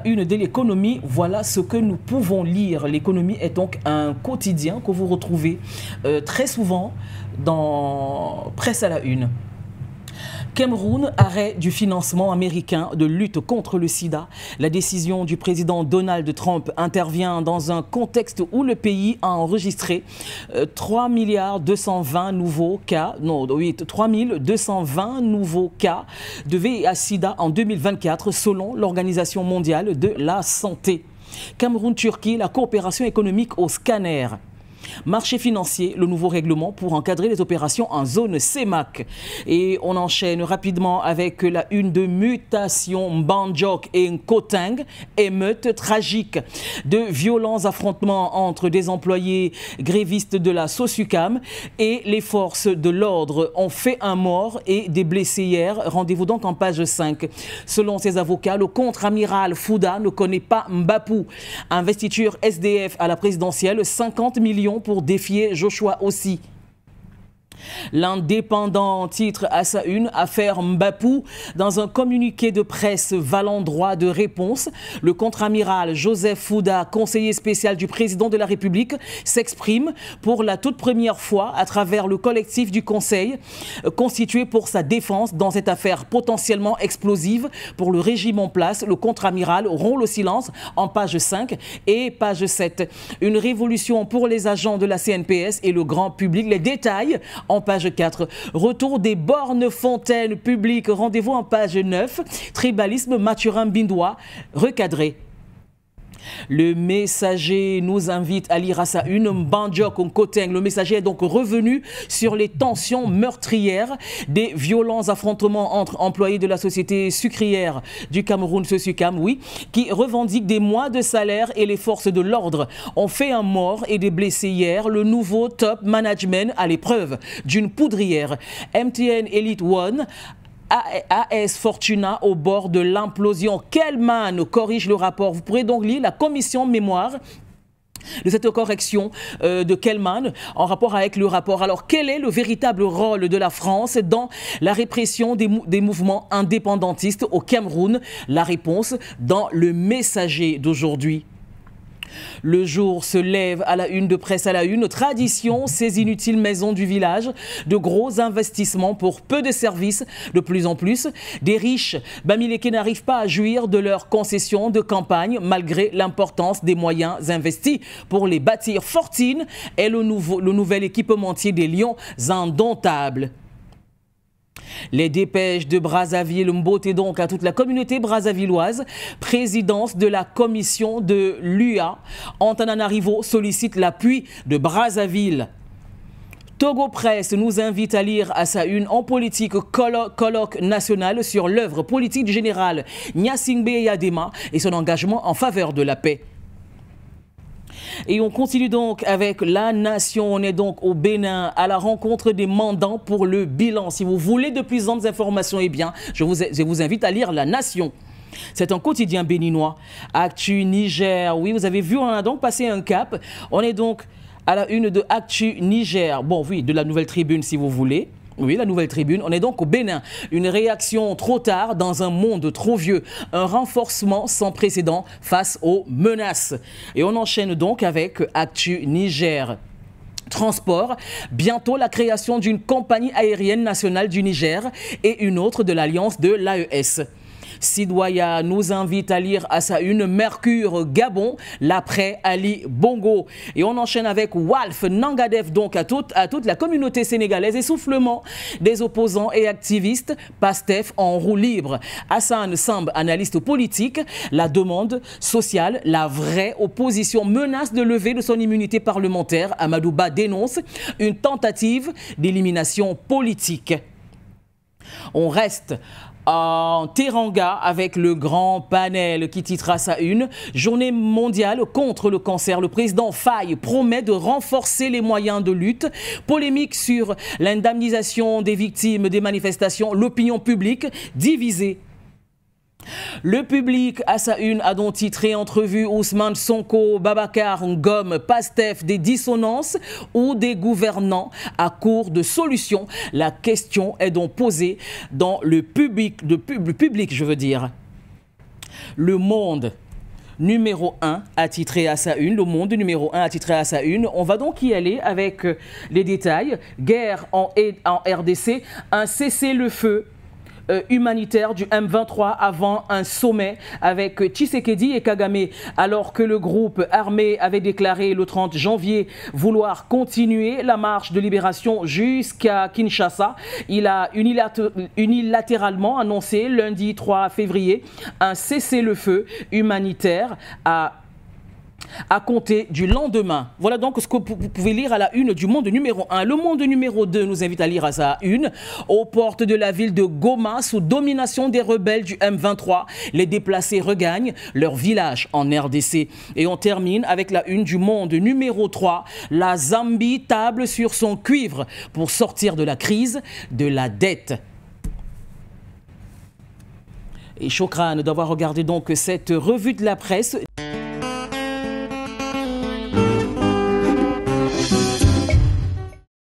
une de l'économie, voilà ce que nous pouvons lire. L'économie est donc un quotidien que vous retrouvez très souvent dans Presse à la Une. Cameroun, arrêt du financement américain de lutte contre le sida. La décision du président Donald Trump intervient dans un contexte où le pays a enregistré 3 220 nouveaux cas, non, oui, 3 220 nouveaux cas de VIH-Sida en 2024 selon l'Organisation mondiale de la santé. Cameroun-Turquie, la coopération économique au scanner. Marché financier, le nouveau règlement pour encadrer les opérations en zone CEMAC. Et on enchaîne rapidement avec la une de mutation Mbandjok et Nkoteng, émeute tragique. De violents affrontements entre des employés grévistes de la SOSUCAM et les forces de l'ordre ont fait un mort et des blessés hier. Rendez-vous donc en page 5. Selon ses avocats, le contre-amiral Fouda ne connaît pas Mbapou. Investiture SDF à la présidentielle, 50 millions pour défier Joshua aussi. L'Indépendant titre à sa une, affaire Mbapou. Dans un communiqué de presse valant droit de réponse, le contre-amiral Joseph Fouda, conseiller spécial du président de la République, s'exprime pour la toute première fois à travers le collectif du Conseil constitué pour sa défense dans cette affaire potentiellement explosive pour le régime en place. Le contre-amiral rompt le silence en page 5 et page 7. Une révolution pour les agents de la CNPS et le grand public. Les détails en page 4. Retour des bornes fontaines publiques. Rendez-vous en page 9. Tribalisme Mathurin-Bindois recadré. Le Messager nous invite à lire à sa une Mbandjok Nkoteng. Le Messager est donc revenu sur les tensions meurtrières des violents affrontements entre employés de la société sucrière du Cameroun, SOSUCAM, oui, qui revendiquent des mois de salaire et les forces de l'ordre ont fait un mort et des blessés hier. Le nouveau top management à l'épreuve d'une poudrière. MTN Elite One, AS Fortuna au bord de l'implosion. Kelman corrige le rapport. Vous pourrez donc lire la commission mémoire de cette correction de Kelman en rapport avec le rapport. Alors, quel est le véritable rôle de la France dans la répression des mouvements indépendantistes au Cameroun? La réponse dans le Messager d'aujourd'hui. Le jour se lève à la une de Presse à la une. Tradition, ces inutiles maisons du village, de gros investissements pour peu de services, de plus en plus. Des riches Bamileke n'arrivent pas à jouir de leurs concessions de campagne malgré l'importance des moyens investis pour les bâtir. Fortine est le nouvel équipementier des lions indomptables. Les dépêches de Brazzaville, Mbote donc à toute la communauté brazzavilloise. Présidence de la commission de l'UA, Antananarivo sollicite l'appui de Brazzaville. Togo Presse nous invite à lire à sa une en politique colloque national sur l'œuvre politique du général Gnassingbé Eyadema et son engagement en faveur de la paix. Et on continue donc avec La Nation. On est donc au Bénin à la rencontre des mandants pour le bilan. Si vous voulez de plus amples informations, eh bien, je vous invite à lire La Nation. C'est un quotidien béninois. Actu Niger. Oui, vous avez vu, on a donc passé un cap. On est donc à la une de Actu Niger. Bon, oui, de la Nouvelle Tribune si vous voulez. Oui, la Nouvelle Tribune. On est donc au Bénin. Une réaction trop tard dans un monde trop vieux. Un renforcement sans précédent face aux menaces. Et on enchaîne donc avec Actu Niger. Transport, bientôt la création d'une compagnie aérienne nationale du Niger et une autre de l'alliance de l'AES. Sidouaya nous invite à lire à sa une Mercure Gabon, l'après Ali Bongo. Et on enchaîne avec Walf Nangadef, donc à toute la communauté sénégalaise. Essoufflement des opposants et activistes, PASTEF en roue libre. Hassan Samb, analyste politique, la demande sociale, la vraie opposition menace de lever de son immunité parlementaire. Amadouba dénonce une tentative d'élimination politique. On reste en Teranga avec le grand panel qui titrera sa une. Journée mondiale contre le cancer. Le président Faye promet de renforcer les moyens de lutte. Polémique sur l'indemnisation des victimes des manifestations. L'opinion publique divisée. Le public à sa une a donc titré entrevue Ousmane Sonko, Babacar Ngom, PASTEF, des dissonances ou des gouvernants à court de solutions. La question est donc posée dans le public, je veux dire. Le Monde numéro 1 attitré à sa une. Le Monde numéro 1 attitré à sa une. On va donc y aller avec les détails. Guerre en RDC, un cessez-le-feu humanitaire du M23 avant un sommet avec Tshisekedi et Kagame, alors que le groupe armé avait déclaré le 30 janvier vouloir continuer la marche de libération jusqu'à Kinshasa. Il a unilatéralement annoncé lundi 3 février un cessez-le-feu humanitaire à compter du lendemain. Voilà donc ce que vous pouvez lire à la une du Monde numéro 1. Le Monde numéro 2 nous invite à lire à sa une. Aux portes de la ville de Goma, sous domination des rebelles du M23, les déplacés regagnent leur village en RDC. Et on termine avec la une du Monde numéro 3. La Zambie table sur son cuivre pour sortir de la crise de la dette. Et Chokran d'avoir regardé donc cette revue de la presse